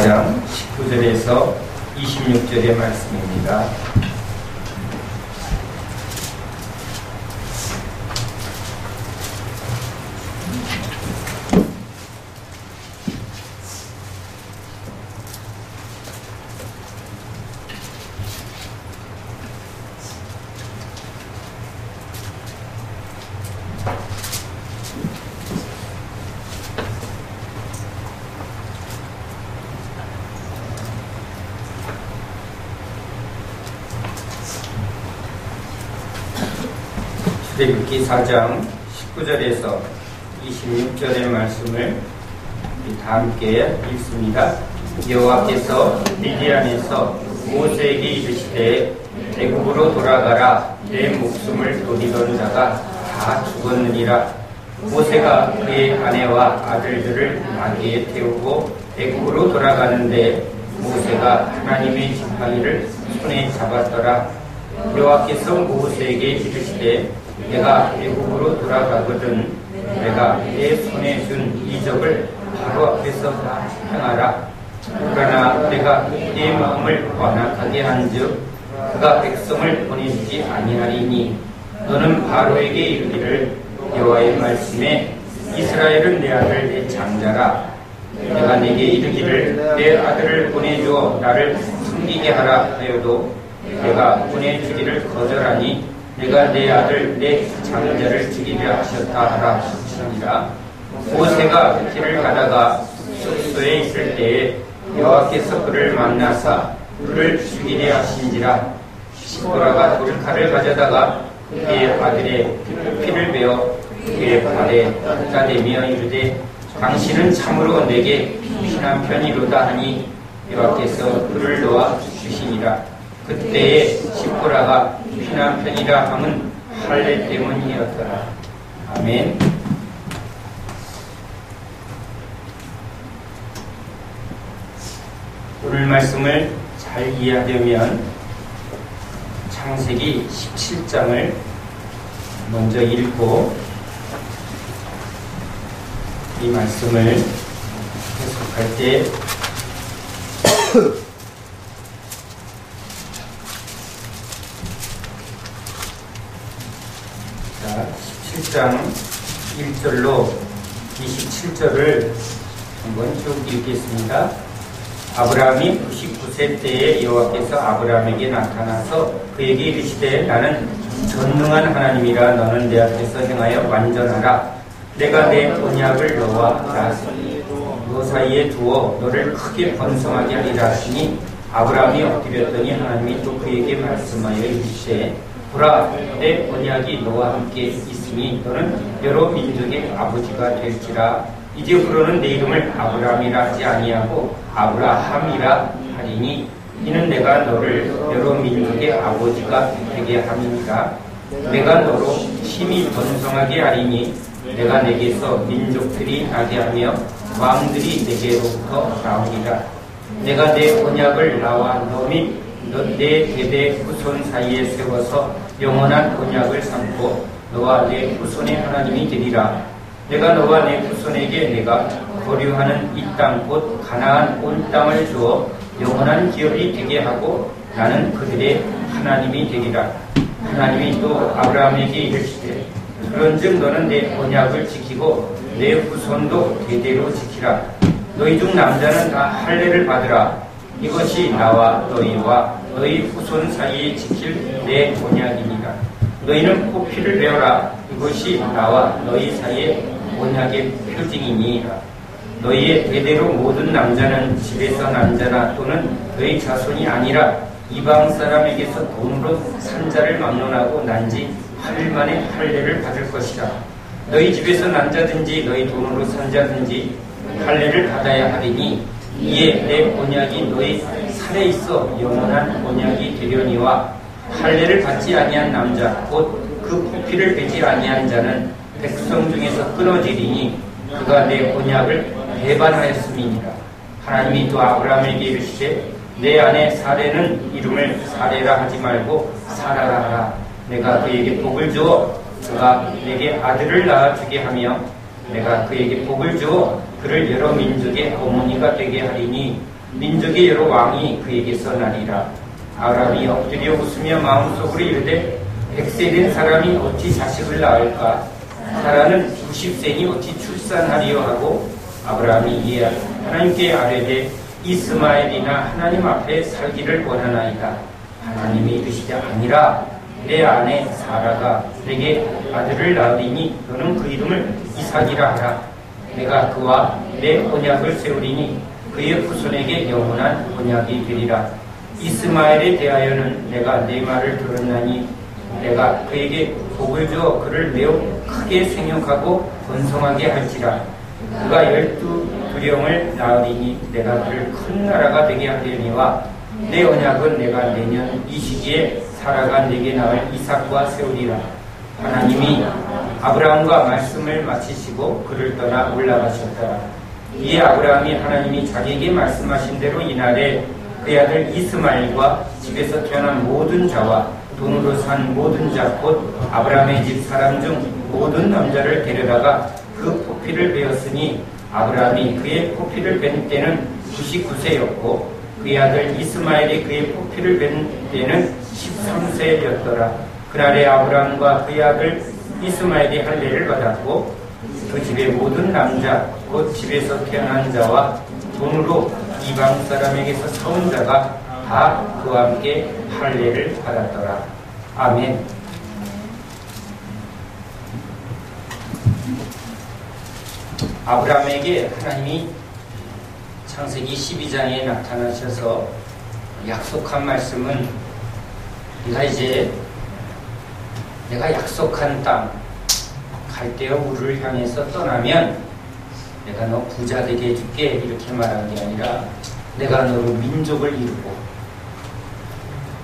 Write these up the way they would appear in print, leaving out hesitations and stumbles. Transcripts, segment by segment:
4장 19절에서 26절의 말씀입니다. 출애굽기 4장 19절에서 26절의 말씀을 다 함께 읽습니다. 여호와께서 미디안에서 모세에게 이르시되 애굽으로 돌아가라. 내 목숨을 노리던 자가 다 죽었느니라. 모세가 그의 아내와 아들들을 나귀에 태우고 애굽으로 돌아가는데 모세가 하나님의 지팡이를 손에 잡았더라. 여호와께서 모세에게 이르시되 내가 애굽으로 돌아가거든 내가 내 손에 준 이적을 바로 앞에서 행하라. 그러나 내가 내 마음을 완악하게 한즉 그가 백성을 보내주지 아니하리니 너는 바로에게 이르기를 여호와의 말씀에 이스라엘은 내 아들 내 장자라. 내가 내게 이르기를 내 아들을 보내주어 나를 섬기게 하라 하여도 내가 보내주기를 거절하니 내가 내 아들 내 장자를 죽이려 하셨다 하라 하시니라. 모세가 길을 가다가 숙소에 있을 때에 여호와께서 그를 만나사 그를 죽이려 하신지라. 시보라가 돌칼을 가져다가 그의 아들의 피를 베어 그의 발에 닦아대며 이르되 당신은 참으로 내게 피난편이로다 하니 여호와께서 그를 놓아 주시니라. 그때에 시보라가 피난편이라 함은 할례 때문이었더라. 아멘. 오늘 말씀을 잘 이해하려면 창세기 17장을 먼저 읽고 이 말씀을 해석할 때 자, 17장 1절로 27절을 한번 쭉 읽겠습니다. 아브라함이 99세 때에 여호와께서 아브라함에게 나타나서 그에게 이르시되 나는 전능한 하나님이라. 너는 내 앞에서 행하여 완전하라. 내가 내 언약을 너와 너 사이에 두어 너를 크게 번성하게 하리라 하시니 아브라함이 엎드렸더니 하나님이 또 그에게 말씀하여 이르시되 보라 내 언약이 너와 함께 있으니 너는 여러 민족의 아버지가 될지라. 이제부로는 내 이름을 아브라함이라 하지 아니하고 아브라함이라 하리니 이는 내가 너를 여러 민족의 아버지가 되게 함이니라. 내가 너로 힘이 번성하게 하리니 내가 내게서 민족들이 나게 하며 왕들이 내게로부터 나오리라. 내가 내 언약을 나와 너 및 내 대대 후손 사이에 세워서 영원한 언약을 삼고 너와 내 후손의 하나님이 되리라. 내가 너와 내 후손에게 내가 거류하는 이 땅 곧 가나안 온 땅을 주어 영원한 기업이 되게 하고 나는 그들의 하나님이 되리라. 하나님이 또 아브라함에게 이르시되 그런즉 너는 내 언약을 지키고 내 후손도 대대로 지키라. 너희 중 남자는 다 할례를 받으라. 이것이 나와 너희와 너희 후손 사이에 지킬 내 언약이니라. 너희는 포피를 베어라. 이것이 나와 너희 사이에 언약의 표징이니라. 너희의 대대로 모든 남자는 집에서 난 자나 또는 너희 자손이 아니라 이방 사람에게서 돈으로 산 자를 막론하고 난지 8일 만에 할례를 받을 것이라. 너희 집에서 난 자든지 너희 돈으로 산 자든지 할례를 받아야 하리니 이에 내 언약이 너희 살에 있어 영원한 언약이 되려니와 할례를 받지 아니한 남자 곧 그 포피를 베지 아니한 자는 백성 중에서 끊어지리니 그가 내 언약을 배반하였음이니라. 하나님이 또 아브라함에게 이르시되 내 아내 사레는 이름을 사레라 하지 말고 사라라 하라. 내가 그에게 복을 주어 그가 내게 아들을 낳아주게 하며 내가 그에게 복을 주어 그를 여러 민족의 어머니가 되게 하리니 민족의 여러 왕이 그에게서 나리라. 아브라함이 엎드려 웃으며 마음속으로 이르되 100세 된 사람이 어찌 자식을 낳을까? 사라는 90세니 어찌 출산하리요 하고 아브라함이 이에 하나님께 아뢰되 이스마엘이나 하나님 앞에 살기를 원하나이다. 하나님이 이르시되 아니라 내 아내 사라가 내게 아들을 낳으리니 너는 그 이름을 이삭이라 하라. 내가 그와 내 언약을 세우리니 그의 후손에게 영원한 언약이 되리라. 이스마엘에 대하여는 내가 내 말을 들었나니 내가 그에게 복을 주어 그를 매우 크게 생육하고 번성하게 할지라. 그가 12두령을 낳으리니 내가 그를 큰 나라가 되게 하려니와 내 언약은 내가 내년 이 시기에 사라가 내게 낳을 이삭과 세우리라. 하나님이 아브라함과 말씀을 마치시고 그를 떠나 올라가셨더라. 이에 아브라함이 하나님이 자기에게 말씀하신 대로 이날에 그의 아들 이스마엘과 집에서 태어난 모든 자와 돈으로 산 모든 자 곧 아브라함의 집 사람 중 모든 남자를 데려다가 그 포피를 베었으니 아브라함이 그의 포피를 벤 때는 99세였고 그의 아들 이스마엘이 그의 포피를 벤 때는 13세였더라. 그날에 아브라함과 그의 아들 이스마엘이 할례를 받았고 그 집의 모든 남자 곧 집에서 태어난 자와 돈으로 이방 사람에게서 사온 자가 다 그와 함께 할례를 받았더라. 아멘. 아브라함에게 하나님이 창세기 12장에 나타나셔서 약속한 말씀은 내가 약속한 땅 갈대아 우르를 향해서 떠나면 내가 너 부자 되게 해줄게 이렇게 말한 게 아니라 내가 너로 민족을 이루고,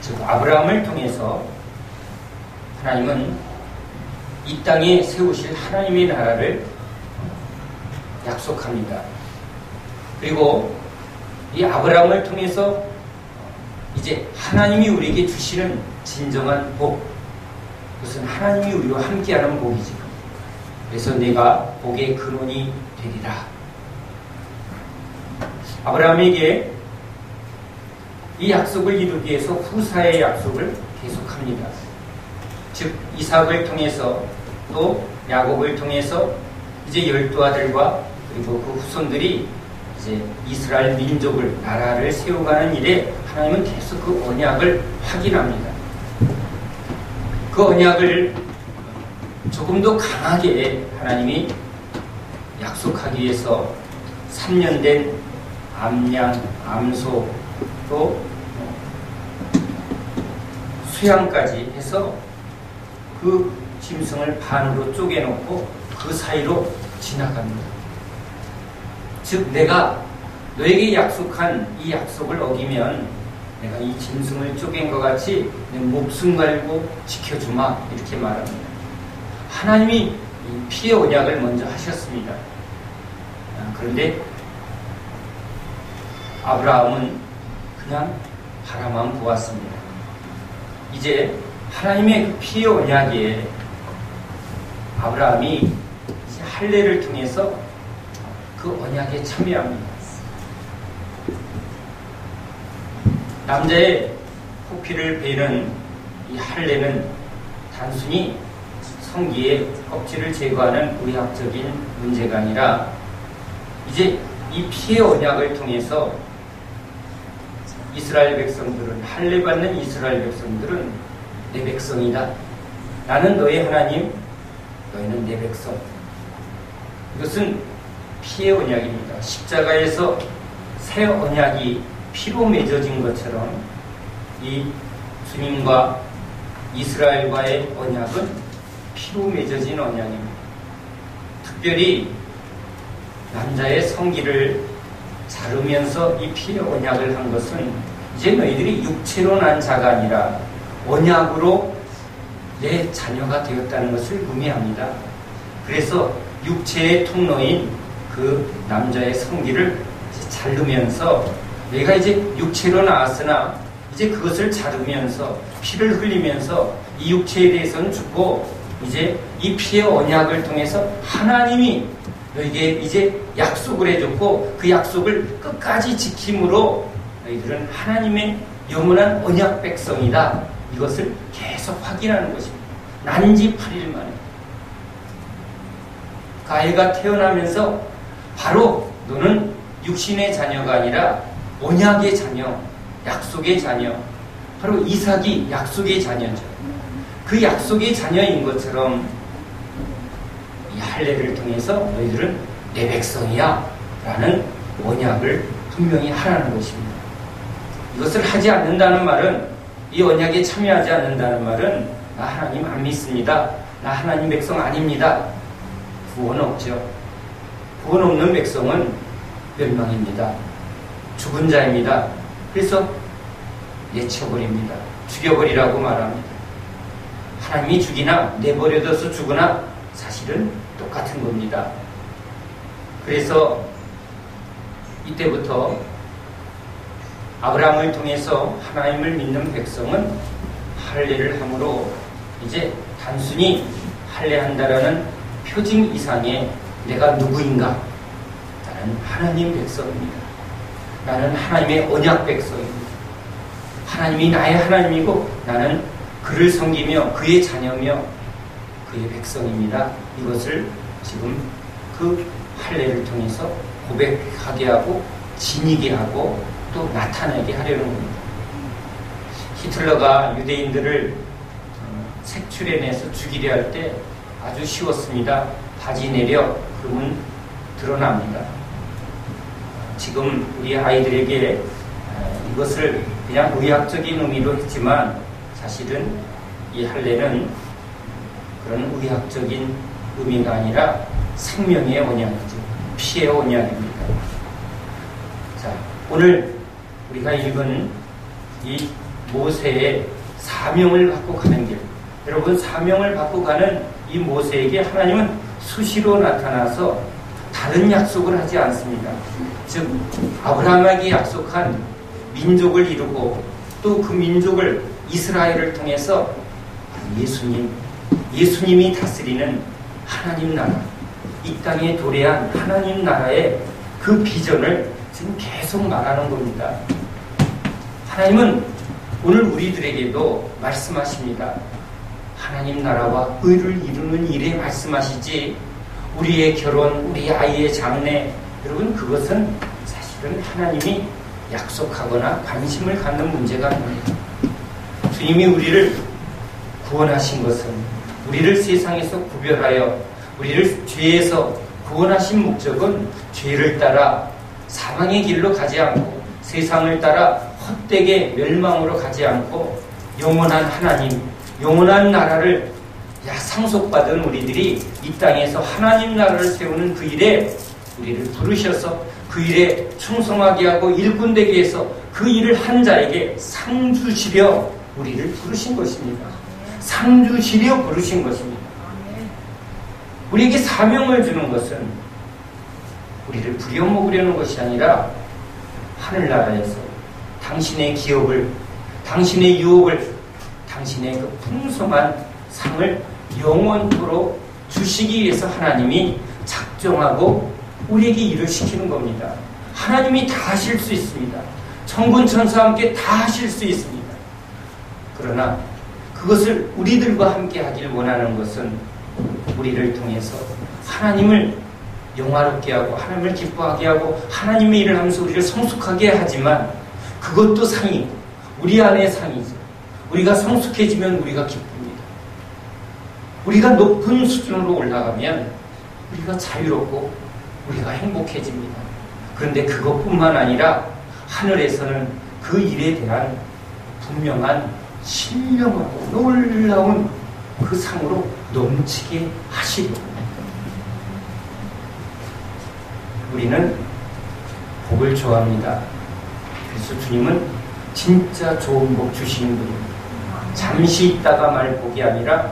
즉 아브라함을 통해서 하나님은 이 땅에 세우실 하나님의 나라를 약속합니다. 그리고 이 아브라함을 통해서 이제 하나님이 우리에게 주시는 진정한 복, 그것은 하나님이 우리와 함께하는 복이지. 그래서 내가 복의 근원이 되리라. 아브라함에게 이 약속을 이루기 위해서 후사의 약속을 계속합니다. 즉 이삭을 통해서 또 야곱을 통해서 이제 12아들과 그리고 그 후손들이 이제 이스라엘 민족을, 나라를 세워가는 일에 하나님은 계속 그 언약을 확인합니다. 그 언약을 조금 더 강하게 하나님이 약속하기 위해서 3년 된 암양, 암소, 또 수양까지 해서 그 짐승을 반으로 쪼개놓고 그 사이로 지나갑니다. 즉 내가 너에게 약속한 이 약속을 어기면 내가 이 짐승을 쪼갠 것 같이 내 목숨 걸고 지켜주마 이렇게 말합니다. 하나님이 이 피의 언약을 먼저 하셨습니다. 그런데 아브라함은 그냥 바라만 보았습니다. 이제 하나님의 그 피의 언약에 아브라함이 이제 할례를 통해서 그 언약에 참여합니다. 남자의 포피를 베는 이 할례는 단순히 성기의 껍질을 제거하는 의학적인 문제가 아니라 이제 이 피의 언약을 통해서 이스라엘 백성들은, 할례 받는 이스라엘 백성들은 내 백성이다. 나는 너의 하나님, 너희는 내 백성. 이것은 피의 언약입니다. 십자가에서 새 언약이 피로 맺어진 것처럼 이 주님과 이스라엘과의 언약은 피로 맺어진 언약입니다. 특별히 남자의 성기를 자르면서 이 피의 언약을 한 것은 이제 너희들이 육체로 난 자가 아니라 언약으로 내 자녀가 되었다는 것을 의미합니다. 그래서 육체의 통로인 그 남자의 성기를 자르면서 내가 이제 육체로 나왔으나 이제 그것을 자르면서 피를 흘리면서 이 육체에 대해서는 죽고 이제 이 피의 언약을 통해서 하나님이 너에게 이제 약속을 해줬고 그 약속을 끝까지 지킴으로 너희들은 하나님의 영원한 언약 백성이다. 이것을 계속 확인하는 것입니다. 난지 8일 만에. 가해가 태어나면서 바로 너는 육신의 자녀가 아니라 언약의 자녀, 약속의 자녀, 바로 이삭이 약속의 자녀죠. 그 약속의 자녀인 것처럼 이 할례를 통해서 너희들은 내 백성이야 라는 언약을 분명히 하라는 것입니다. 이것을 하지 않는다는 말은, 이 언약에 참여하지 않는다는 말은 나 하나님 안 믿습니다, 나 하나님 백성 아닙니다, 구원 없죠. 구원 없는 백성은 멸망입니다. 죽은 자입니다. 그래서 내쳐버립니다. 죽여버리라고 말합니다. 하나님이 죽이나 내버려둬서 죽으나 사실은 똑같은 겁니다. 그래서 이때부터 아브라함을 통해서 하나님을 믿는 백성은 할례를 함으로 이제 단순히 할례한다라는 표징 이상의 내가 누구인가? 나는 하나님 백성입니다. 나는 하나님의 언약 백성입니다. 하나님이 나의 하나님이고 나는 그를 섬기며 그의 자녀며 그의 백성입니다. 이것을 지금 그 할례를 통해서 고백하게 하고 지니게 하고 또 나타내게 하려는 겁니다. 히틀러가 유대인들을 색출해내서 죽이려 할 때 아주 쉬웠습니다. 바지 내려 그러면 드러납니다. 지금 우리 아이들에게 이것을 그냥 의학적인 의미로 했지만 사실은 이 할례는 그런 의학적인 의미가 아니라 생명의 언약이죠. 피의 언약입니다. 자, 오늘 우리가 읽은 이 모세의 사명을 받고 가는 길, 여러분 사명을 받고 가는 이 모세에게 하나님은 수시로 나타나서 다른 약속을 하지 않습니다. 즉 아브라함에게 약속한 민족을 이루고 또 그 민족을 이스라엘을 통해서 예수님이 다스리는 하나님 나라, 이 땅에 도래한 하나님 나라의 그 비전을 지금 계속 말하는 겁니다. 하나님은 오늘 우리들에게도 말씀하십니다. 하나님 나라와 의를 이루는 일에 말씀하시지 우리의 결혼, 우리 아이의 장래, 여러분 그것은 사실은 하나님이 약속하거나 관심을 갖는 문제가 아닙니다. 주님이 우리를 구원하신 것은 우리를 세상에서 구별하여 우리를 죄에서 구원하신 목적은 죄를 따라 사망의 길로 가지 않고 세상을 따라 헛되게 멸망으로 가지 않고 영원한 하나님, 영원한 나라를 상속받은 우리들이 이 땅에서 하나님 나라를 세우는 그 일에 우리를 부르셔서 그 일에 충성하게 하고 일꾼되게 해서 그 일을 한 자에게 상 주시려 우리를 부르신 것입니다. 상 주시려 부르신 것입니다. 우리에게 사명을 주는 것은 우리를 부려먹으려는 것이 아니라 하늘나라에서 당신의 기업을, 당신의 유업을, 당신의 그 풍성한 상을 영원토록 주시기 위해서 하나님이 작정하고 우리에게 일을 시키는 겁니다. 하나님이 다 하실 수 있습니다. 천군 천사와 함께 다 하실 수 있습니다. 그러나 그것을 우리들과 함께 하길 원하는 것은 우리를 통해서 하나님을 영화롭게 하고 하나님을 기뻐하게 하고 하나님의 일을 하면서 우리를 성숙하게 하지만 그것도 상이고 우리 안의 상이죠. 우리가 성숙해지면 우리가 기쁩니다. 우리가 높은 수준으로 올라가면 우리가 자유롭고 우리가 행복해집니다. 그런데 그것뿐만 아니라 하늘에서는 그 일에 대한 분명한 신령하고 놀라운 그 상으로 넘치게 하시려고 합니다. 우리는 복을 좋아합니다. 그래서 주님은 진짜 좋은 복 주시는 분입니다. 잠시 있다가 말 복이 아니라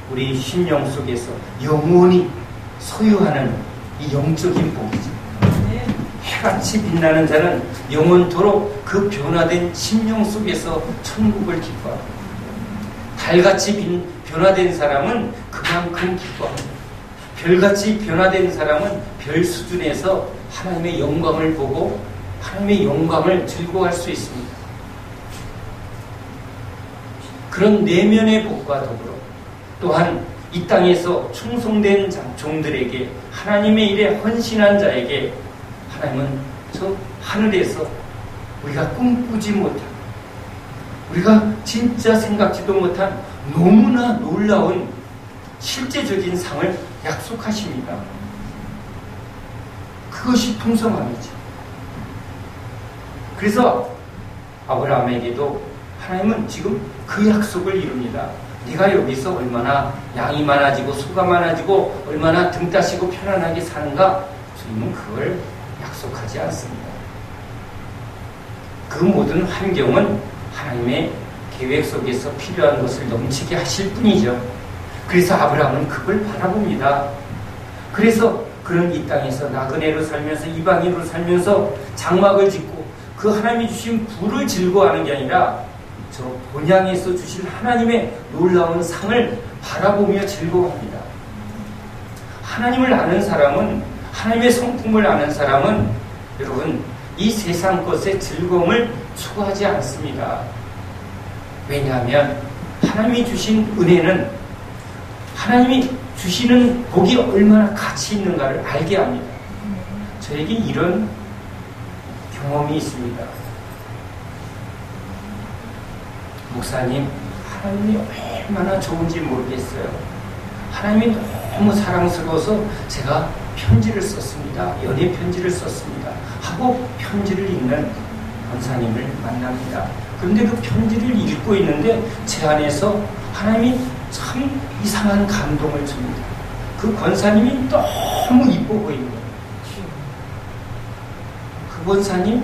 우리 심령 속에서 영원히 소유하는 이 영적인 복이죠. 해같이 빛나는 자는 영원토록 그 변화된 심령 속에서 천국을 기뻐합니다. 달같이 변화된 사람은 그만큼 기뻐합니다. 별같이 변화된 사람은 별 수준에서 하나님의 영광을 보고 하나님의 영광을 즐거워할 수 있습니다. 그런 내면의 복과 더불어 또한 이 땅에서 충성된 종들에게 하나님의 일에 헌신한 자에게 하나님은 저 하늘에서 우리가 꿈꾸지 못한, 우리가 진짜 생각지도 못한 너무나 놀라운 실제적인 상을 약속하십니다. 그것이 풍성함이죠. 그래서 아브라함에게도 하나님은 지금 그 약속을 이룹니다. 네가 여기서 얼마나 양이 많아지고 소가 많아지고 얼마나 등 따시고 편안하게 사는가, 주님은 그걸 약속하지 않습니다. 그 모든 환경은 하나님의 계획 속에서 필요한 것을 넘치게 하실 뿐이죠. 그래서 아브라함은 그걸 바라봅니다. 그래서 그는 이 땅에서 나그네로 살면서 이방인으로 살면서 장막을 짓고 그 하나님이 주신 부를 즐거워하는 게 아니라 저 본향에서 주실 하나님의 놀라운 상을 바라보며 즐거워합니다. 하나님을 아는 사람은, 하나님의 성품을 아는 사람은 여러분 이 세상 것의 즐거움을 추구하지 않습니다. 왜냐하면 하나님이 주신 은혜는, 하나님이 주시는 복이 얼마나 가치 있는가를 알게 합니다. 저에게 이런 경험이 있습니다. 목사님, 하나님이 얼마나 좋은지 모르겠어요. 하나님이 너무 사랑스러워서 제가 편지를 썼습니다. 연애 편지를 썼습니다. 하고 편지를 읽는 권사님을 만납니다. 그런데 그 편지를 읽고 있는데 제 안에서 하나님이 참 이상한 감동을 줍니다. 그 권사님이 너무 이뻐 보이는 거예요. 그 권사님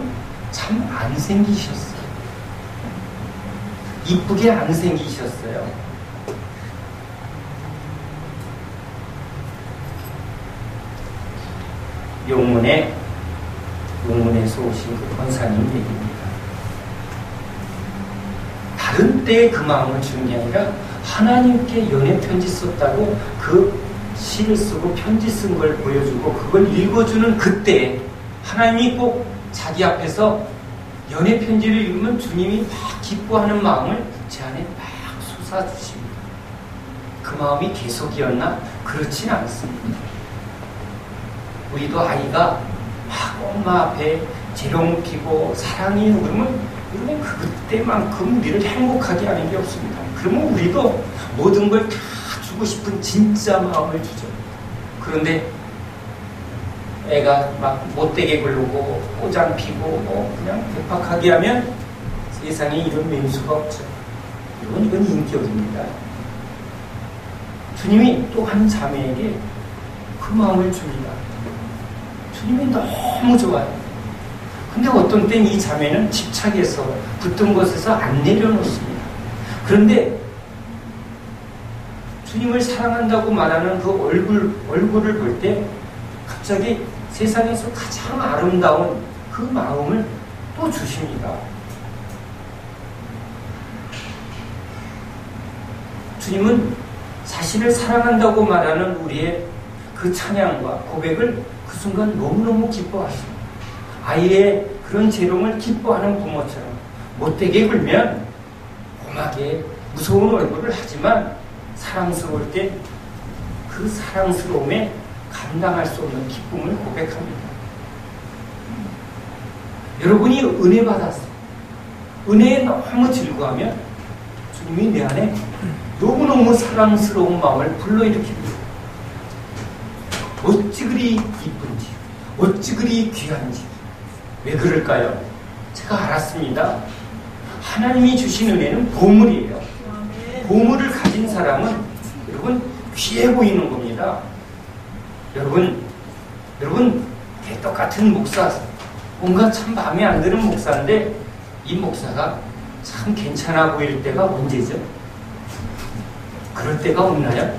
참 안 생기셨어요. 이쁘게 안 생기셨어요. 용문에서 오신 그 권사님 얘기입니다. 다른 때에 그 마음을 주는 게 아니라 하나님께 연애 편지 썼다고 그 시를 쓰고 편지 쓴 걸 보여주고 그걸 읽어주는 그때 하나님이 꼭 자기 앞에서 연애 편지를 읽으면 주님이 막 기뻐하는 마음을 제 안에 막 솟아주십니다. 그 마음이 계속이었나? 그렇진 않습니다. 우리도 아이가 막 엄마 앞에 재롱 피고 사랑이 그러면 그때만큼 우리를 행복하게 하는 게 없습니다. 그러면 우리도 모든 걸 다 주고 싶은 진짜 마음을 주죠. 그런데 애가 막 못되게 굴르고 꼬장 피고 그냥 대팍하게 하면 세상에 이런 맹수가 없죠. 이건 인격입니다. 주님이 또 한 자매에게 그 마음을 줍니다. 주님이 너무 좋아요. 근데 어떤 땐 이 자매는 집착해서 붙든 곳에서 안 내려놓습니다. 그런데 주님을 사랑한다고 말하는 그 얼굴을 볼 때 갑자기 세상에서 가장 아름다운 그 마음을 또 주십니다. 주님은 자신을 사랑한다고 말하는 우리의 그 찬양과 고백을 그 순간 너무너무 기뻐하십니다. 아이의 그런 재롱을 기뻐하는 부모처럼 못되게 굴면 험하게 무서운 얼굴을 하지만 사랑스러울 때 그 사랑스러움에 감당할 수 없는 기쁨을 고백합니다. 여러분이 은혜 받았어요. 은혜에 너무 즐거워하면 주님이 내 안에 너무너무 사랑스러운 마음을 불러일으킵니다. 어찌 그리 이쁜지, 어찌 그리 귀한지. 왜 그럴까요? 제가 알았습니다. 하나님이 주신 은혜는 보물이에요. 보물을 가진 사람은 여러분 귀해 보이는 겁니다. 여러분 똑같은 목사, 뭔가 참 마음에 안 드는 목사인데 이 목사가 참 괜찮아 보일 때가 언제죠? 그럴 때가 없나요?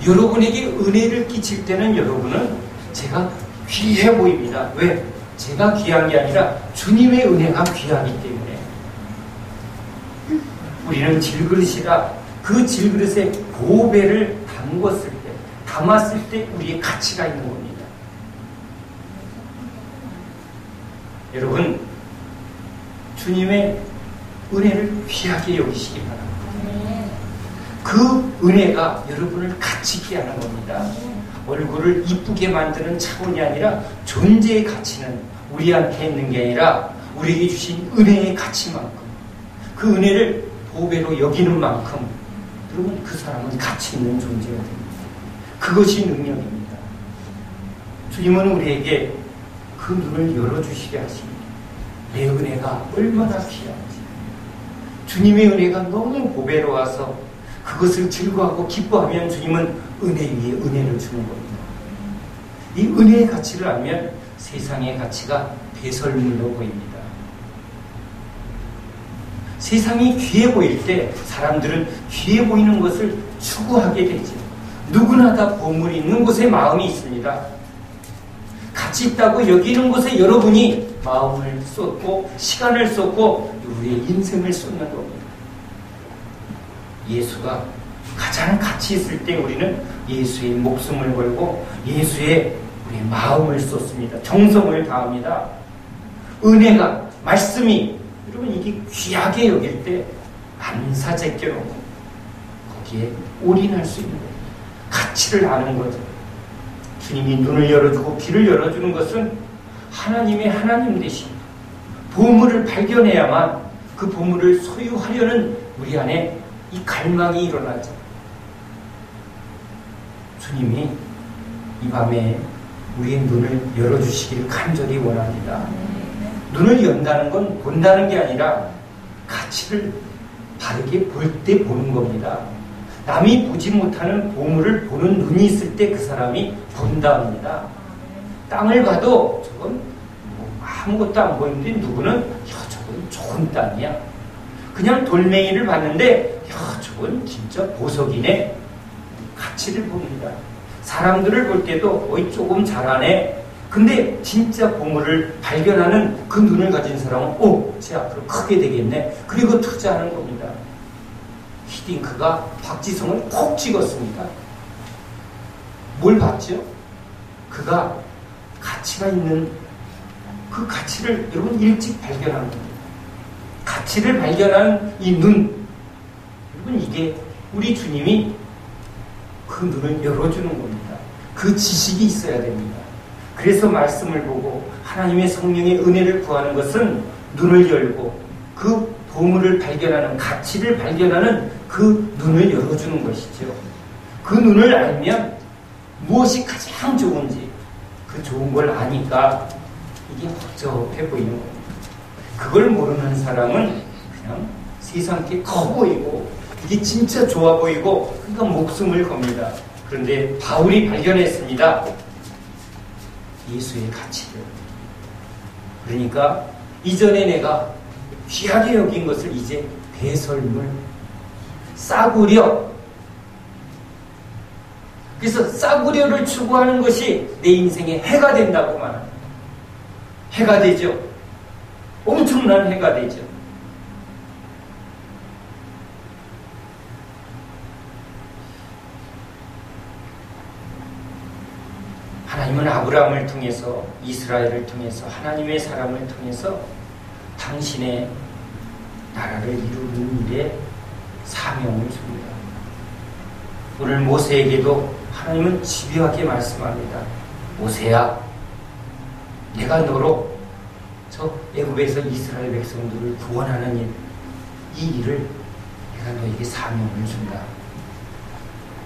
여러분에게 은혜를 끼칠 때는 여러분은 제가 귀해 보입니다. 왜? 제가 귀한 게 아니라 주님의 은혜가 귀하기 때문에. 우리는 질그릇이라 그 질그릇에 보배를 담궜을 때 담았을 때 우리의 가치가 있는 겁니다. 여러분, 주님의 은혜를 귀하게 여기시기 바랍니다. 그 은혜가 여러분을 가치 있게 하는 겁니다. 얼굴을 이쁘게 만드는 차원이 아니라 존재의 가치는 우리한테 있는 게 아니라 우리에게 주신 은혜의 가치만큼, 그 은혜를 보배로 여기는 만큼 여러분, 그 사람은 가치 있는 존재가 됩니다. 그것이 능력입니다. 주님은 우리에게 그 눈을 열어주시게 하십니다. 내 은혜가 얼마나 귀한지, 주님의 은혜가 너무 보배로워서 그것을 즐거워하고 기뻐하면 주님은 은혜 위에 은혜를 주는 겁니다. 이 은혜의 가치를 알면 세상의 가치가 배설물로 보입니다. 세상이 귀해 보일 때 사람들은 귀해 보이는 것을 추구하게 되죠. 누구나 다 보물이 있는 곳에 마음이 있습니다. 가치 있다고 여기는 곳에 여러분이 마음을 쏟고 시간을 쏟고 우리의 인생을 쏟는 겁니다. 예수가 가장 가치 있을 때 우리는 예수의 목숨을 걸고 예수의 우리의 마음을 쏟습니다. 정성을 다합니다. 은혜가, 말씀이 여러분 이게 귀하게 여길 때 만사 제껴놓고 거기에 올인할 수 있는 거예요. 가치를 아는 거죠. 주님이 눈을 열어주고 귀를 열어주는 것은 하나님의 하나님 되심, 보물을 발견해야만 그 보물을 소유하려는 우리 안에 이 갈망이 일어나죠. 주님이 이 밤에 우리의 눈을 열어주시기를 간절히 원합니다. 눈을 연다는 건 본다는 게 아니라 가치를 바르게 볼 때 보는 겁니다. 남이 보지 못하는 보물을 보는 눈이 있을 때 그 사람이 본다 합니다. 땅을 봐도 저건 뭐 아무것도 안 보이는데 누구는 저건 좋은 땅이야. 그냥 돌멩이를 봤는데 저건 진짜 보석이네. 가치를 봅니다. 사람들을 볼 때도 조금 잘하네. 근데 진짜 보물을 발견하는 그 눈을 가진 사람은 쟤 앞으로 크게 되겠네. 그리고 투자하는 겁니다. 히딩크가 박지성을 콕 찍었습니다. 뭘 봤죠? 그가 가치가 있는 그 가치를 여러분 일찍 발견한 겁니다. 가치를 발견한 이 눈, 여러분 이게 우리 주님이 그 눈을 열어주는 겁니다. 그 지식이 있어야 됩니다. 그래서 말씀을 보고 하나님의 성령의 은혜를 구하는 것은 눈을 열고 그 보물을 발견하는, 가치를 발견하는 그 눈을 열어주는 것이죠. 그 눈을 알면 무엇이 가장 좋은지 그 좋은 걸 아니까 이게 복잡해 보이는 겁니다. 그걸 모르는 사람은 그냥 세상에 커 보이고 이게 진짜 좋아 보이고 그러니까 목숨을 겁니다. 그런데 바울이 발견했습니다. 예수의 가치를. 그러니까 이전에 내가 귀하게 여긴 것을 이제 배설물, 싸구려. 그래서 싸구려를 추구하는 것이 내 인생에 해가 된다고 말합니다. 해가 되죠. 엄청난 해가 되죠. 하나님은 아브라함을 통해서, 이스라엘을 통해서, 하나님의 사람을 통해서 당신의 나라를 이루는 일에 사명을 줍니다. 오늘 모세에게도 하나님은 집요하게 말씀합니다. 모세야, 내가 너로 저 애굽에서 이스라엘 백성들을 구원하는 일, 이 일을 내가 너에게 사명을 준다.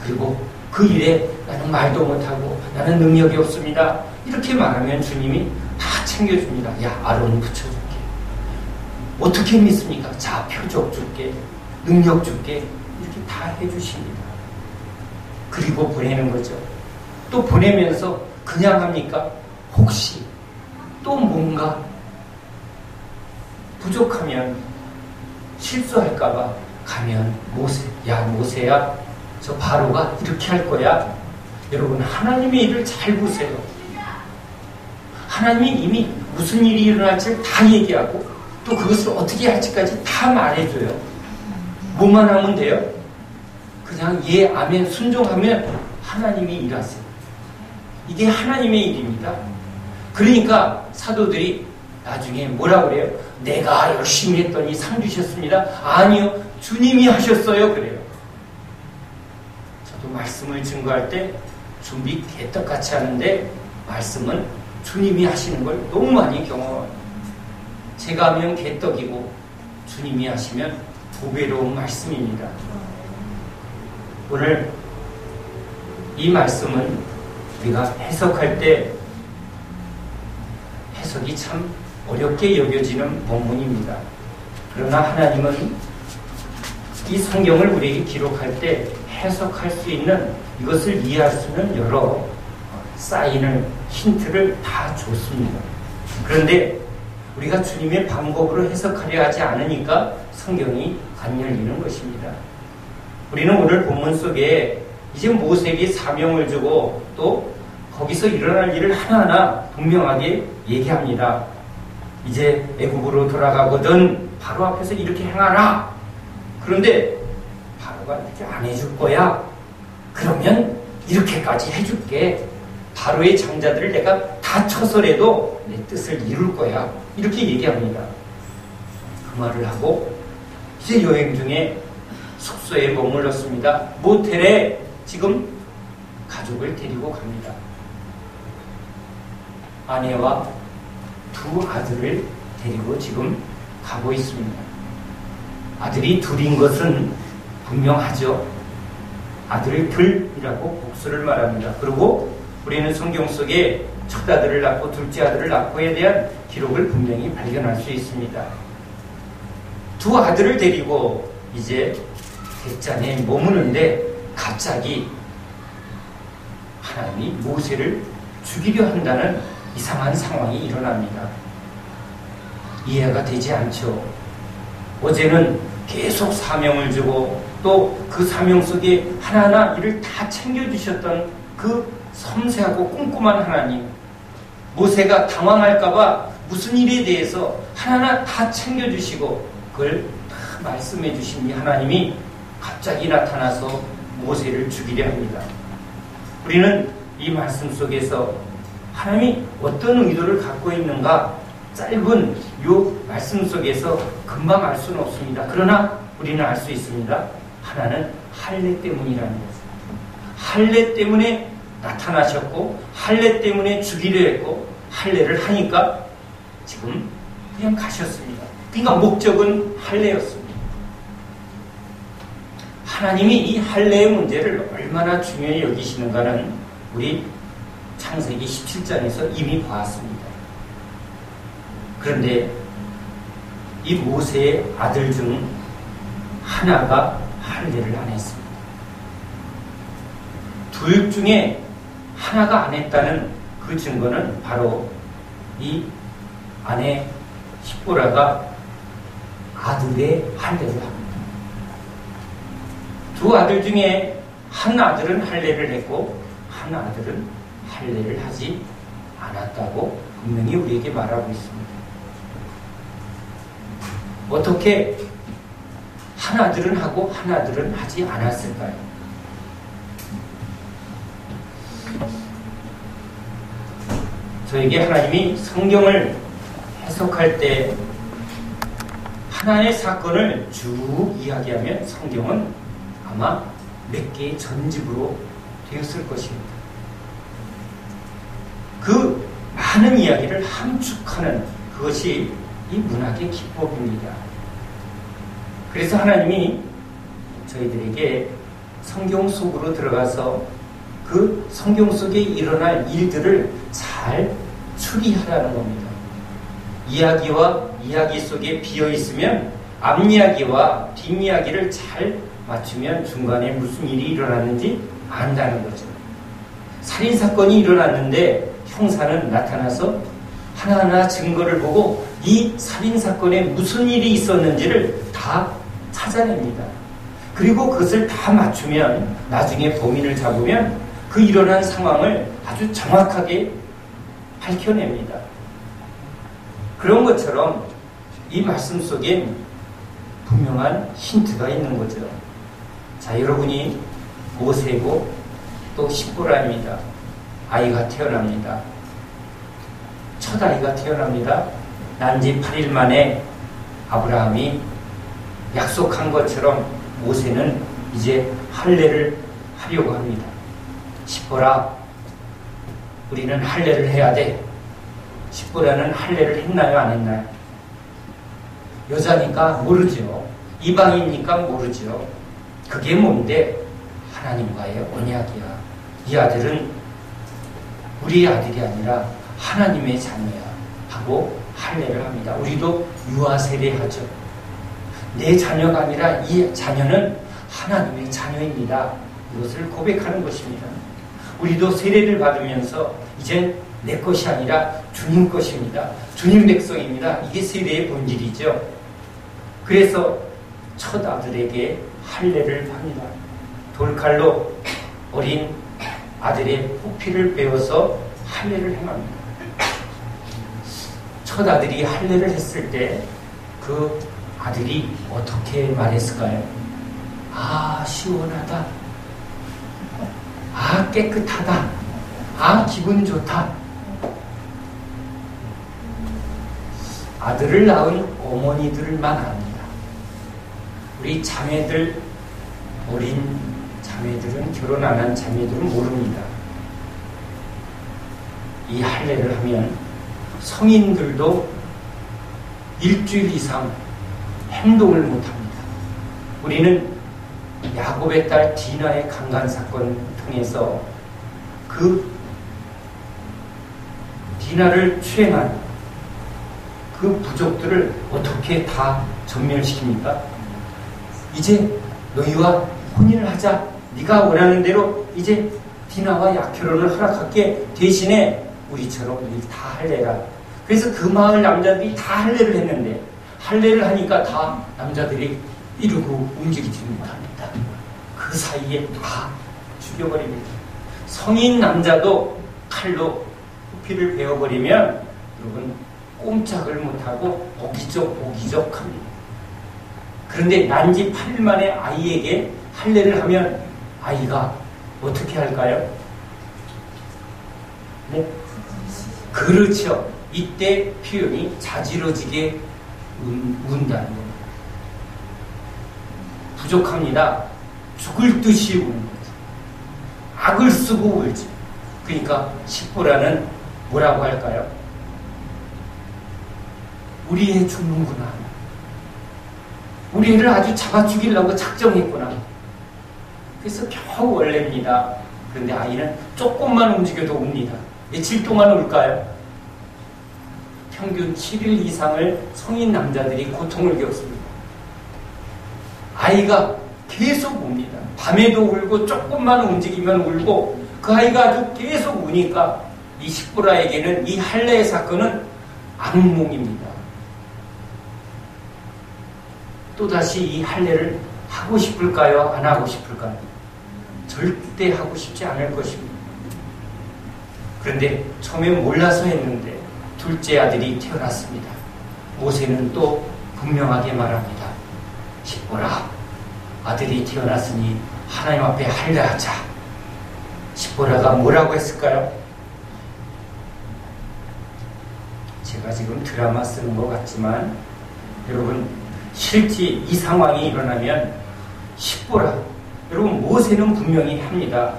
그리고 그 일에 나는 말도 못하고 나는 능력이 없습니다. 이렇게 말하면 주님이 다 챙겨줍니다. 야, 아론 붙여줄게. 어떻게 믿습니까? 자, 표적 줄게. 능력 줄게. 이렇게 다 해주십니다. 그리고 보내는 거죠. 또 보내면서 그냥 합니까? 혹시 또 뭔가 부족하면 실수할까봐 가면 모세야 저 바로가 이렇게 할 거야. 여러분, 하나님의 일을 잘 보세요. 하나님이 이미 무슨 일이 일어날지를 다 얘기하고 또 그것을 어떻게 할지까지 다 말해줘요. 뭐만 하면 돼요? 그냥 예, 아멘 순종하면 하나님이 일하세요. 이게 하나님의 일입니다. 그러니까 사도들이 나중에 뭐라고 그래요? 내가 열심히 했더니 상 주셨습니다. 아니요, 주님이 하셨어요. 그래요. 저도 말씀을 증거할 때 준비 개떡같이 하는데 말씀은 주님이 하시는 걸 너무 많이 경험합니다. 제가 하면 개떡이고 주님이 하시면 보배로운 말씀입니다. 오늘 이 말씀은 우리가 해석할 때 해석이 참 어렵게 여겨지는 본문입니다. 그러나 하나님은 이 성경을 우리에게 기록할 때 해석할 수 있는, 이것을 이해할 수 있는 여러 사인을, 힌트를 다 줬습니다. 그런데 우리가 주님의 방법으로 해석하려 하지 않으니까 성경이 안 열리는 것입니다. 우리는 오늘 본문 속에 이제 모세에게 사명을 주고 또 거기서 일어날 일을 하나하나 분명하게 얘기합니다. 이제 애굽으로 돌아가거든 바로 앞에서 이렇게 행하라. 그런데 바로가 이렇게 안 해줄 거야. 그러면 이렇게까지 해줄게. 바로의 장자들을 내가 다 쳐서라도 내 뜻을 이룰 거야. 이렇게 얘기합니다. 그 말을 하고 이제 여행 중에 숙소에 머물렀습니다. 모텔에 지금 가족을 데리고 갑니다. 아내와 두 아들을 데리고 지금 가고 있습니다. 아들이 둘인 것은 분명하죠. 아들들이라고 복수를 말합니다. 그리고 우리는 성경 속에 첫 아들을 낳고 둘째 아들을 낳고에 대한 기록을 분명히 발견할 수 있습니다. 두 아들을 데리고 이제 객잔에 머무는데 갑자기 하나님이 모세를 죽이려 한다는 이상한 상황이 일어납니다. 이해가 되지 않죠. 어제는 계속 사명을 주고 또 그 사명 속에 하나하나 이를 다 챙겨주셨던 그 섬세하고 꼼꼼한 하나님, 모세가 당황할까봐 무슨 일에 대해서 하나하나 다 챙겨주시고 그걸 다 말씀해 주신 이 하나님이 갑자기 나타나서 모세를 죽이려 합니다. 우리는 이 말씀 속에서 하나님이 어떤 의도를 갖고 있는가 짧은 요 말씀 속에서 금방 알 수는 없습니다. 그러나 우리는 알 수 있습니다. 하나는 할례 때문이라는 것입니다. 할례 때문에 나타나셨고 할례 때문에 죽이려 했고 할례를 하니까 지금 그냥 가셨습니다. 그러니까 목적은 할례였습니다. 하나님이 이 할례의 문제를 얼마나 중요히 여기시는가는 우리 창세기 17장에서 이미 보았습니다. 그런데 이 모세의 아들 중 하나가 할례를 안 했습니다. 둘 중에 하나가 안 했다는 그 증거는 바로 이 아내 십보라가 아들의 할례를 합니다. 두 아들 중에 한 아들은 할례를 했고 한 아들은 할례를 하지 않았다고 분명히 우리에게 말하고 있습니다. 어떻게 한 아들은 하고 한 아들은 하지 않았을까요? 저에게 하나님이 성경을 해석할 때 하나의 사건을 쭉 이야기하면 성경은 아마 몇 개의 전집으로 되었을 것입니다. 그 많은 이야기를 함축하는 그것이 이 문학의 기법입니다. 그래서 하나님이 저희들에게 성경 속으로 들어가서 그 성경 속에 일어날 일들을 잘 추리하라는 겁니다. 이야기와 이야기 속에 비어 있으면 앞이야기와 뒷이야기를 잘 맞추면 중간에 무슨 일이 일어났는지 안다는 거죠. 살인사건이 일어났는데 형사는 나타나서 하나하나 증거를 보고 이 살인사건에 무슨 일이 있었는지를 다 찾아냅니다. 그리고 그것을 다 맞추면 나중에 범인을 잡으면 그 일어난 상황을 아주 정확하게 밝혀냅니다. 그런 것처럼 이 말씀 속엔 분명한 힌트가 있는 거죠. 자, 여러분이 모세고 또 십보라입니다. 아이가 태어납니다. 첫 아이가 태어납니다. 난지 8일 만에 아브라함이 약속한 것처럼 모세는 이제 할례를 하려고 합니다. 십보라, 우리는 할례를 해야 돼. 십보라는 할례를 했나요, 안 했나요? 여자니까 모르죠. 이방이니까 모르죠. 그게 뭔데? 하나님과의 언약이야. 이 아들은 우리 아들이 아니라 하나님의 자녀야 하고 할례를 합니다. 우리도 유아 세례하죠. 내 자녀가 아니라 이 자녀는 하나님의 자녀입니다. 이것을 고백하는 것입니다. 우리도 세례를 받으면서 이제 내 것이 아니라 주님 것입니다. 주님 백성입니다. 이게 세례의 본질이죠. 그래서 첫 아들에게 할례를 합니다. 돌칼로 어린 아들의 포피를 베어서 할례를 행합니다. 첫 아들이 할례를 했을 때 그 아들이 어떻게 말했을까요? 아, 시원하다. 아, 깨끗하다. 아, 기분 좋다. 아들을 낳은 어머니들만 압니다. 우리 자매들, 어린 자매들은, 결혼 안 한 자매들은 모릅니다. 이 할례를 하면 성인들도 일주일 이상 행동을 못합니다. 우리는 야곱의 딸 디나의 강간 사건을 통해서 그 디나를 추행한 그 부족들을 어떻게 다 전멸시킵니까? 이제 너희와 혼인을 하자. 네가 원하는 대로 이제 디나와 약결혼을 허락할게. 대신에 우리처럼 우리 다 할례라. 그래서 그 마을 남자들이 다 할례를 했는데, 할례를 하니까 다 남자들이 이러고 움직이지 못합니다. 그 사이에 다 죽여버립니다. 성인 남자도 칼로 피를 베어버리면 여러분 꼼짝을 못하고 오기적 합니다. 그런데 난지 8일 만에 아이에게 할례를 하면 아이가 어떻게 할까요? 네? 그렇죠. 이때 표현이 자지러지게 운다는 겁니다. 부족합니다. 죽을 듯이 우는 거죠. 악을 쓰고 울죠. 그러니까 십보라는 뭐라고 할까요? 우리 애 죽는구나. 우리 애를 아주 잡아 죽이려고 작정했구나. 그래서 겨우 원래입니다. 그런데 아이는 조금만 움직여도 웁니다. 며칠 동안 울까요? 평균 7일 이상을 성인 남자들이 고통을 겪습니다. 아이가 계속 웁니다. 밤에도 울고 조금만 움직이면 울고, 그 아이가 아주 계속 우니까 이 십보라에게는 이 할례의 사건은 악몽입니다. 또다시 이 할례를 하고 싶을까요? 안 하고 싶을까요? 절대 하고 싶지 않을 것입니다. 그런데 처음에 몰라서 했는데 둘째 아들이 태어났습니다. 모세는 또 분명하게 말합니다. 십보라, 아들이 태어났으니 하나님 앞에 할례하자. 십보라가 뭐라고 했을까요? 제가 지금 드라마 쓰는 것 같지만 여러분, 실제 이 상황이 일어나면 십보라, 여러분 모세는 분명히 합니다.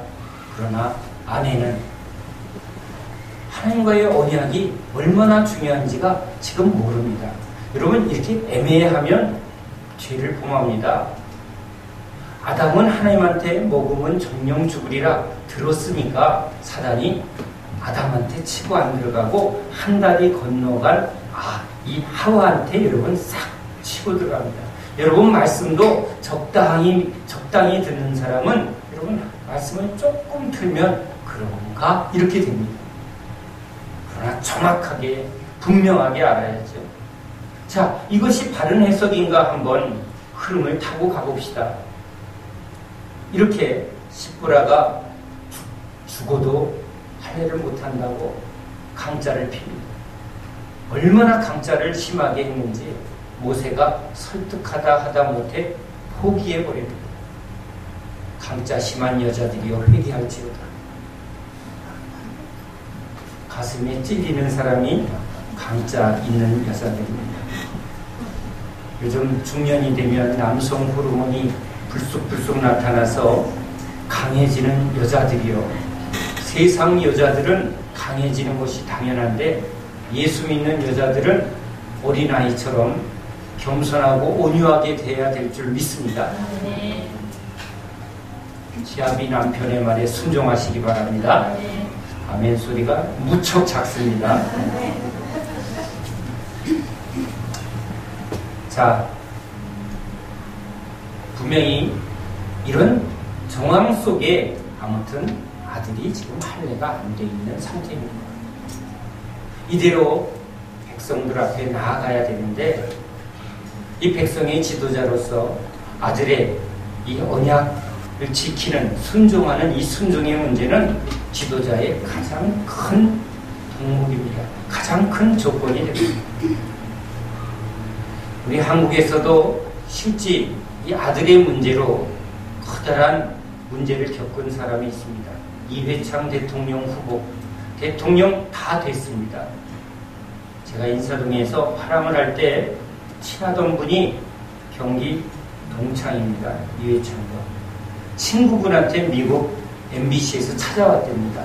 그러나 아내는 하나님과의 언약이 얼마나 중요한지가 지금 모릅니다. 여러분, 이렇게 애매하면 죄를 범합니다. 아담은 하나님한테 먹으면 정령 죽으리라 들었으니까 사단이 아담한테 치고 안 들어가고 한 다리 건너간 이 하와한테 여러분 싹 치고 들어갑니다. 여러분 말씀도 적당히 듣는 사람은 여러분 말씀을 조금 틀면 그런가 이렇게 됩니다. 그러나 정확하게 분명하게 알아야죠. 자, 이것이 바른 해석인가 한번 흐름을 타고 가봅시다. 이렇게 십보라가 죽어도 할례를 못한다고 강짜를 핍니다. 얼마나 강짜를 심하게 했는지 모세가 설득하다 하다 못해 포기해버립니다. 강짜 심한 여자들이여 회개할지어다. 가슴에 찔리는 사람이 강짜 있는 여자들입니다. 요즘 중년이 되면 남성 호르몬이 불쑥불쑥 나타나서 강해지는 여자들이요. 세상 여자들은 강해지는 것이 당연한데 예수 믿는 여자들은 어린아이처럼 겸손하고 온유하게 돼야 될 줄 믿습니다. 시아비 남편의 말에 순종하시기 바랍니다. 아멘 소리가 무척 작습니다. 자, 분명히 이런 정황 속에 아무튼 아들이 지금 할례가 안 돼 있는 상태입니다. 이대로 백성들 앞에 나아가야 되는데 이 백성의 지도자로서 아들의 이 언약을 지키는 순종하는 이 순종의 문제는 지도자의 가장 큰 덕목입니다. 가장 큰 조건이 됩니다. 우리 한국에서도 실제 이 아들의 문제로 커다란 문제를 겪은 사람이 있습니다. 이회창 대통령 후보, 대통령 다 됐습니다. 제가 인사동에서 파람을 할 때 친하던 분이 경기 동창입니다. 이회창과 친구분한테 미국 MBC에서 찾아왔답니다.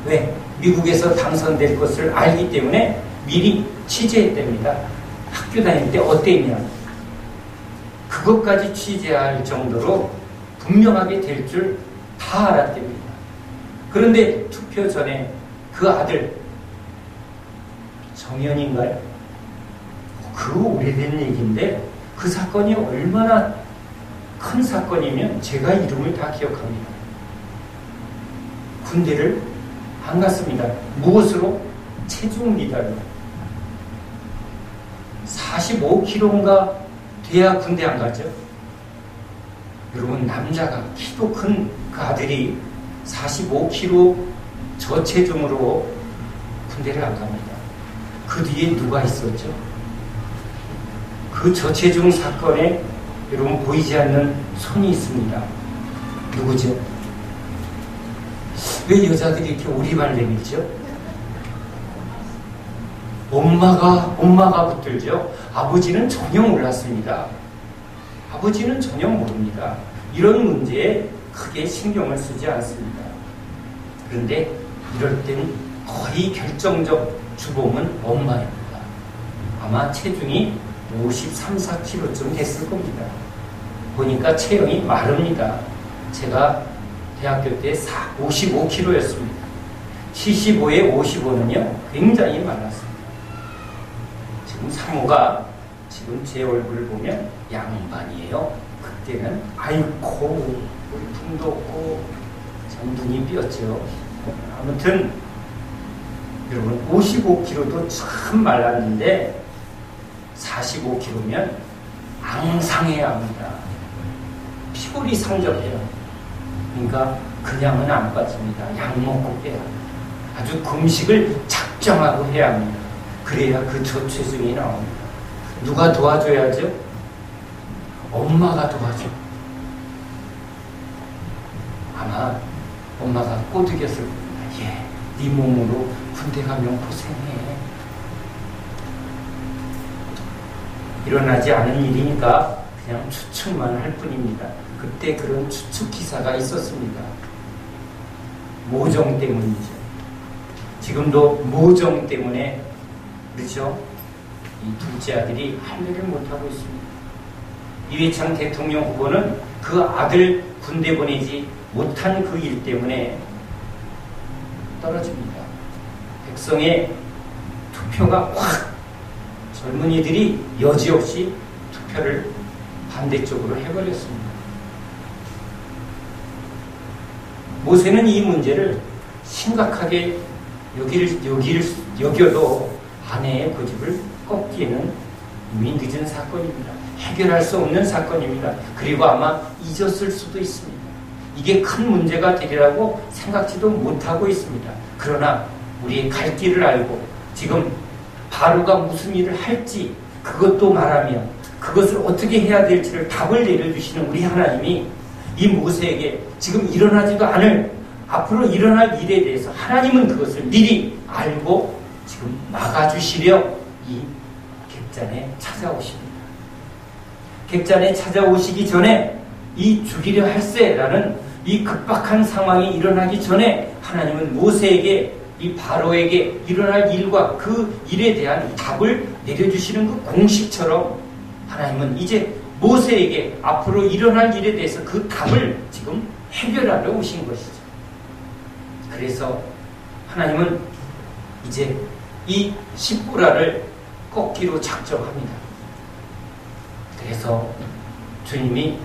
왜? 미국에서 당선될 것을 알기 때문에 미리 취재했답니다. 학교 다닐 때 어땠냐? 그것까지 취재할 정도로 분명하게 될 줄 다 알았답니다. 그런데 투표 전에 그 아들 정연인가요? 그 오래된 얘기인데 그 사건이 얼마나 큰 사건이면 제가 이름을 다 기억합니다. 군대를 안 갔습니다. 무엇으로? 체중 미달로. 45kg인가 돼야 군대 안 가죠. 여러분, 남자가 키도 큰 그 아들이 45kg 저체중으로 군대를 안 갑니다. 그 뒤에 누가 있었죠? 그 저체중 사건에 여러분 보이지 않는 손이 있습니다. 누구죠? 왜 여자들이 이렇게 오리발 내밀죠? 엄마가 붙들죠. 아버지는 전혀 몰랐습니다. 아버지는 전혀 모릅니다. 이런 문제에 크게 신경을 쓰지 않습니다. 그런데 이럴 땐 거의 결정적 주범은 엄마입니다. 아마 체중이 53, 4kg쯤 됐을 겁니다. 보니까 체형이 마릅니다. 제가 대학교 때 55kg였습니다. 75에 55는요 굉장히 많았습니다. 지금 상호가 지금 제 얼굴을 보면 양반이에요. 그때는 아이고 물품도 없고 전 눈이 삐었죠. 아무튼 여러분 55kg도 참 말랐는데 45kg면 앙상해야 합니다. 피골이 상접해요. 그러니까 그냥은 안 빠집니다. 약 먹고 빼야 합니다. 아주 금식을 작정하고 해야 합니다. 그래야 그 저체중이 나옵니다. 누가 도와줘야죠? 엄마가 도와줘. 아마 엄마가 꼬드겼을 겁니다. 예, 네 몸으로 군대 가면 고생해. 일어나지 않은 일이니까 그냥 추측만 할 뿐입니다. 그때 그런 추측 기사가 있었습니다. 모정 때문이죠. 지금도 모정 때문에 그렇죠? 이 둘째 아들이 할례를 못하고 있습니다. 이회창 대통령 후보는 그 아들 군대 보내지 못한 그 일 때문에 떨어집니다. 백성의 투표가 확 젊은이들이 여지없이 투표를 반대쪽으로 해버렸습니다. 모세는 이 문제를 심각하게 여겨도 아내의 고집을 꺾기에는 이미 늦은 사건입니다. 해결할 수 없는 사건입니다. 그리고 아마 잊었을 수도 있습니다. 이게 큰 문제가 되리라고 생각지도 못하고 있습니다. 그러나 우리의 갈 길을 알고 지금 바로가 무슨 일을 할지 그것도 말하며 그것을 어떻게 해야 될지를 답을 내려주시는 우리 하나님이 이 모세에게 지금 일어나지도 않을 앞으로 일어날 일에 대해서 하나님은 그것을 미리 알고 지금 막아주시려 이 객잔에 찾아오십니다. 객잔에 찾아오시기 전에 이 죽이려 할세라는 이 급박한 상황이 일어나기 전에 하나님은 모세에게 이 바로에게 일어날 일과 그 일에 대한 답을 내려주시는 그 공식처럼 하나님은 이제 모세에게 앞으로 일어날 일에 대해서 그 답을 지금 해결하러 오신 것이죠. 그래서 하나님은 이제 이 십보라를 꺾기로 작정합니다. 그래서 주님이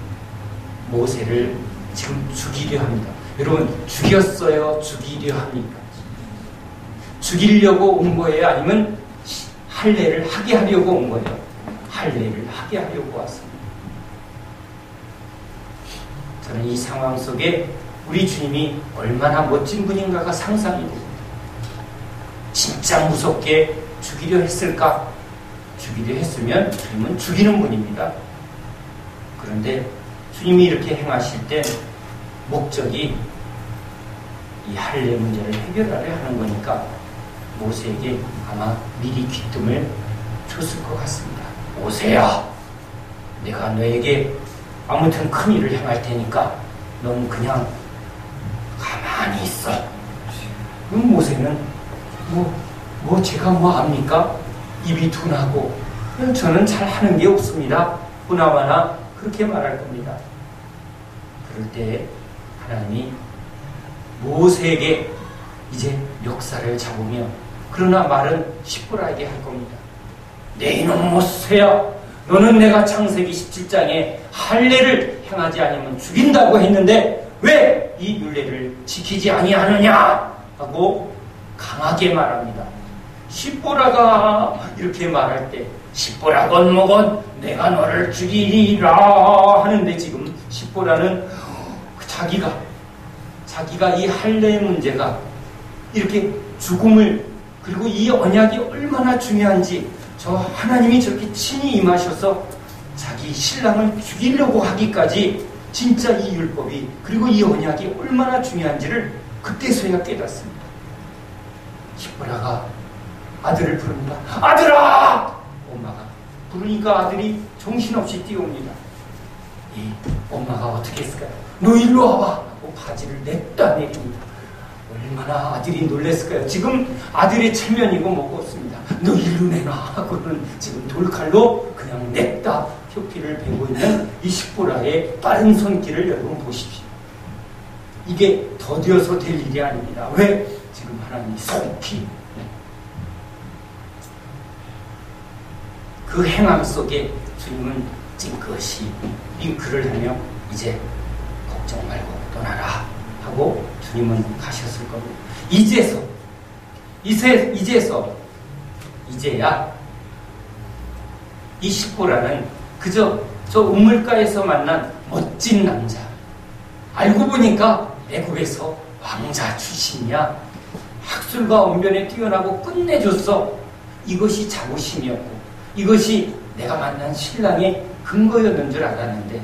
모세를 지금 죽이려 합니다. 여러분, 죽였어요? 죽이려 합니까? 죽이려고 온 거예요? 아니면 할례를 하게 하려고 온 거예요? 할례를 하게 하려고 왔습니다. 저는 이 상황 속에 우리 주님이 얼마나 멋진 분인가가 상상이 됩니다. 진짜 무섭게 죽이려 했을까? 죽이려 했으면 주님은 죽이는 분입니다. 그런데 주님이 이렇게 행하실 때 목적이 이 할례 문제를 해결하려 하는 거니까 모세에게 아마 미리 귀뜸을 줬을 것 같습니다. 모세야, 내가 너에게 아무튼 큰 일을 행할 테니까 넌 그냥 가만히 있어. 그럼 모세는 제가 뭐 압니까? 입이 둔하고 저는 잘 하는 게 없습니다. 보나마나 그렇게 말할 겁니다. 그럴 때 하나님이 모세에게 이제 멱살을 잡으며 그러나 말은 십보라에게 할 겁니다. 내 이놈 모세야, 너는 내가 창세기 17장에 할례를 행하지 않으면 죽인다고 했는데 왜 이 율례를 지키지 아니하느냐 하고 강하게 말합니다. 십보라가 이렇게 말할 때 십보라 건목은 내가 너를 죽이리라 하는데 지금 십보라는 자기가 이 할례의 문제가 이렇게 죽음을 그리고 이 언약이 얼마나 중요한지 저 하나님이 저렇게 친히 임하셔서 자기 신랑을 죽이려고 하기까지 진짜 이 율법이 그리고 이 언약이 얼마나 중요한지를 그때서야 깨닫습니다. 십보라가 아들을 부릅니다. 아들아! 엄마가 부르니까 아들이 정신없이 뛰어옵니다. 이 엄마가 어떻게 했을까요? 너 일로 와봐! 바지를 냈다 내립니다. 얼마나 아들이 놀랬을까요? 지금 아들의 체면이고 뭐고 없습니다. 너 일로 내놔 하고는 지금 돌칼로 그냥 냈다 표피를 베고 있는 이 십보라의 빠른 손길을 여러분 보십시오. 이게 더디어서 될 일이 아닙니다. 왜? 지금 하나님이 속히 그 행함 속에 주님은 찡긋이 윙크를 하며 이제 걱정 말고 떠나라 하고 주님은 가셨을 겁니다. 이제야 이 십보라는 그저 저 우물가에서 만난 멋진 남자, 알고 보니까 애굽에서 왕자 출신이야, 학술과 언변에 뛰어나고 끝내줬어. 이것이 자부심이었고 이것이 내가 만난 신랑의 근거였는 줄 알았는데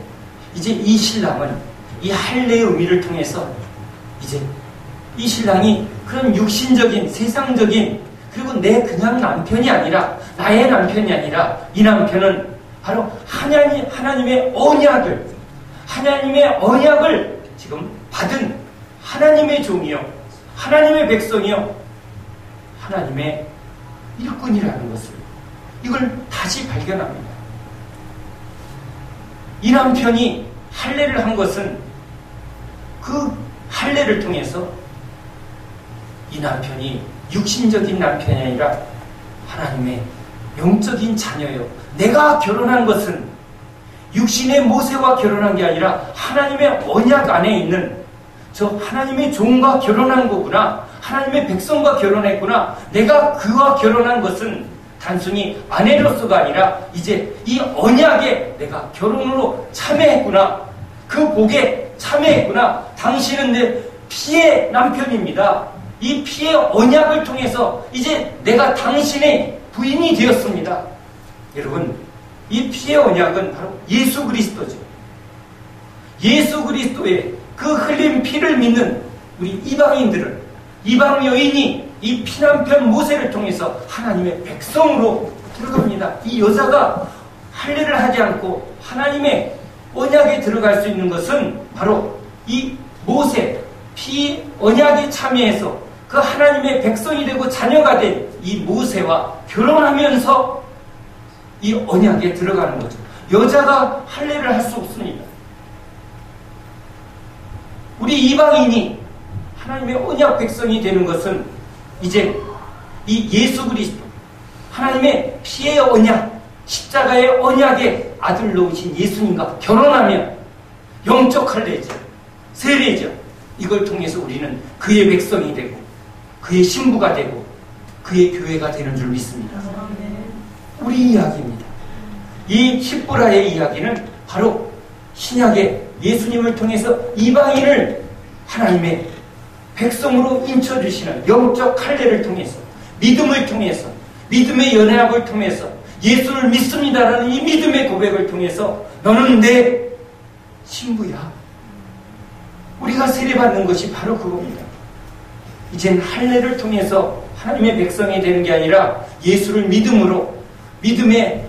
이제 이 신랑은 이 할례의 의미를 통해서 이제 이 신랑이 그런 육신적인 세상적인 그리고 내 그냥 남편이 아니라 나의 남편이 아니라 이 남편은 바로 하나님의 언약을 지금 받은 하나님의 종이요 하나님의 백성이요 하나님의 일꾼이라는 것을 이걸 다시 발견합니다. 이 남편이 할례를 한 것은 그 할례를 통해서 이 남편이 육신적인 남편이 아니라 하나님의 영적인 자녀요. 내가 결혼한 것은 육신의 모세와 결혼한 게 아니라 하나님의 언약 안에 있는 저 하나님의 종과 결혼한 거구나. 하나님의 백성과 결혼했구나. 내가 그와 결혼한 것은 단순히 아내로서가 아니라 이제 이 언약에 내가 결혼으로 참여했구나. 그 복에 참여했구나. 당신은 내 피의 남편입니다. 이 피의 언약을 통해서 이제 내가 당신의 부인이 되었습니다. 여러분, 이 피의 언약은 바로 예수 그리스도죠. 예수 그리스도의 그 흘린 피를 믿는 우리 이방인들은, 이방 여인이 이 피난편 모세를 통해서 하나님의 백성으로 들어갑니다. 이 여자가 할례를 하지 않고 하나님의 언약에 들어갈 수 있는 것은 바로 이 모세 피 언약에 참여해서 그 하나님의 백성이 되고 자녀가 된 이 모세와 결혼하면서 이 언약에 들어가는 거죠. 여자가 할례를 할 수 없습니다. 우리 이방인이 하나님의 언약 백성이 되는 것은 이제 이 예수 그리스도 하나님의 피의 언약, 십자가의 언약의 아들로 오신 예수님과 결혼하면 영적 할례죠, 세례죠. 이걸 통해서 우리는 그의 백성이 되고 그의 신부가 되고 그의 교회가 되는 줄 믿습니다. 우리 이야기입니다. 이 십보라의 이야기는 바로 신약의 예수님을 통해서 이방인을 하나님의 백성으로 인쳐주시는 영적 할례를 통해서, 믿음을 통해서, 믿음의 연합을 통해서, 예수를 믿습니다라는 이 믿음의 고백을 통해서 너는 내 신부야. 우리가 세례받는 것이 바로 그겁니다. 이젠 할례를 통해서 하나님의 백성이 되는 게 아니라 예수를 믿음으로, 믿음의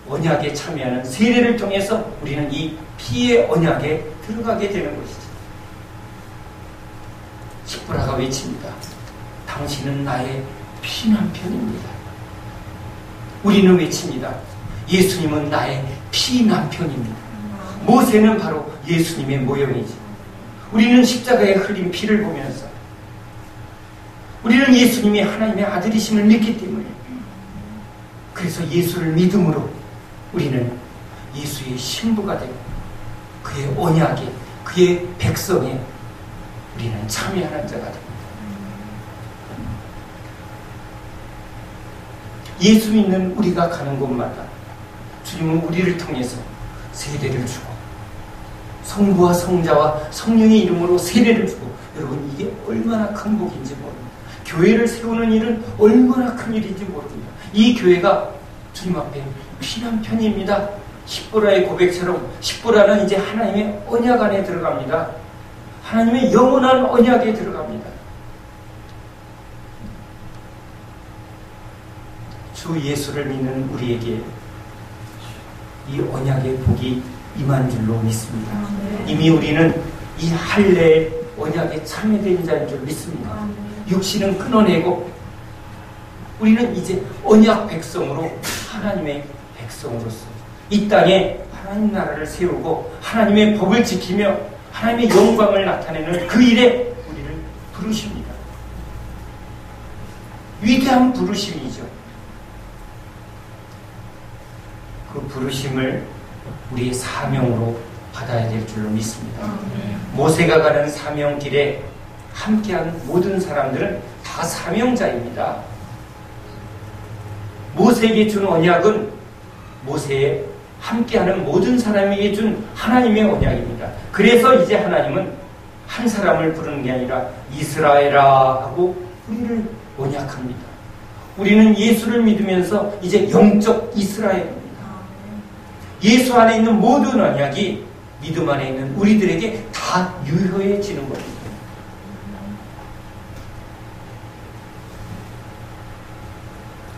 언약에 참여하는 세례를 통해서 우리는 이 피의 언약에 들어가게 되는 것이죠. 십보라가 외칩니다. 당신은 나의 피난편입니다. 우리는 외칩니다. 예수님은 나의 피난편입니다. 모세는 바로 예수님의 모형이지. 우리는 십자가에 흘린 피를 보면서 우리는 예수님이 하나님의 아들이심을 믿기 때문에, 그래서 예수를 믿음으로 우리는 예수의 신부가 되고 그의 언약에, 그의 백성에 우리는 참여하는 자가 됩니다. 예수 믿는 우리가 가는 곳마다 주님은 우리를 통해서 세례를 주고, 성부와 성자와 성령의 이름으로 세례를 주고, 여러분 이게 얼마나 큰 복인지 모릅니다. 교회를 세우는 일은 얼마나 큰 일인지 모릅니다. 이 교회가 주님 앞에 피난편입니다. 십보라의 고백처럼 십보라는 이제 하나님의 언약 안에 들어갑니다. 하나님의 영원한 언약에 들어갑니다. 주 예수를 믿는 우리에게 이 언약의 복이 임한 줄로 믿습니다. 이미 우리는 이 할례 언약에 참여된 자인 줄 믿습니다. 육신은 끊어내고 우리는 이제 언약 백성으로, 하나님의 백성으로서 이 땅에 하나님 나라를 세우고 하나님의 법을 지키며 하나님의 영광을 나타내는 그 일에 우리를 부르십니다. 위대한 부르심이죠. 그 부르심을 우리의 사명으로 받아야 될 줄로 믿습니다. 모세가 가는 사명길에 함께한 모든 사람들은 다 사명자입니다. 모세에게 준 언약은 모세에 함께하는 모든 사람에게 준 하나님의 언약입니다. 그래서 이제 하나님은 한 사람을 부르는 게 아니라 이스라엘아 하고 우리를 언약합니다. 우리는 예수를 믿으면서 이제 영적 이스라엘입니다. 예수 안에 있는 모든 언약이 믿음 안에 있는 우리들에게 다 유효해지는 겁니다.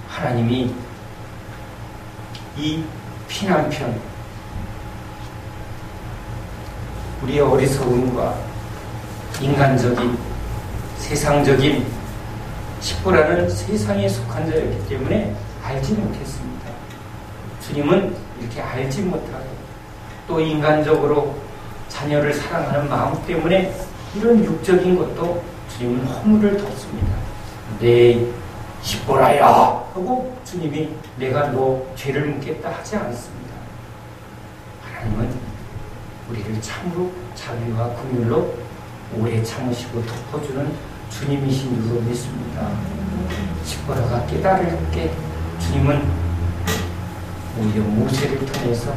하나님이 이 피난편, 우리의 어리석음과 인간적인, 세상적인 십보라는 세상에 속한 자였기 때문에 알지 못했습니다. 주님은 이렇게 알지 못하고 또 인간적으로 자녀를 사랑하는 마음 때문에 이런 육적인 것도 주님은 허물을 뒀습니다. 내 십보라야 하고 주님이 내가 너 죄를 묻겠다 하지 않습니다. 하나님은 우리를 참으로 자비와 긍휼로 오래 참으시고 덮어주는 주님이신 줄로 믿습니다. 십보라가 깨달을 때 주님은 오히려 모세를 통해서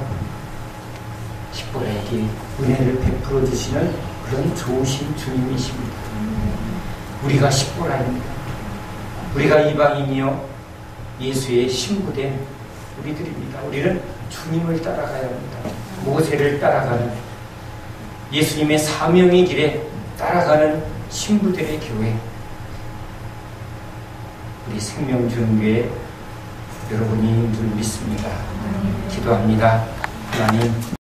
십보라에게 은혜를 베풀어 주시는 그런 좋으신 주님이십니다. 우리가 십보라입니다. 우리가 이방인이요 예수의 신부된 우리들입니다. 우리는 주님을 따라가야 합니다. 모세를 따라가는 예수님의 사명의 길에 따라가는 신부들의 교회, 우리 생명주는교회 여러분인 줄 믿습니다. 기도합니다. 하나님,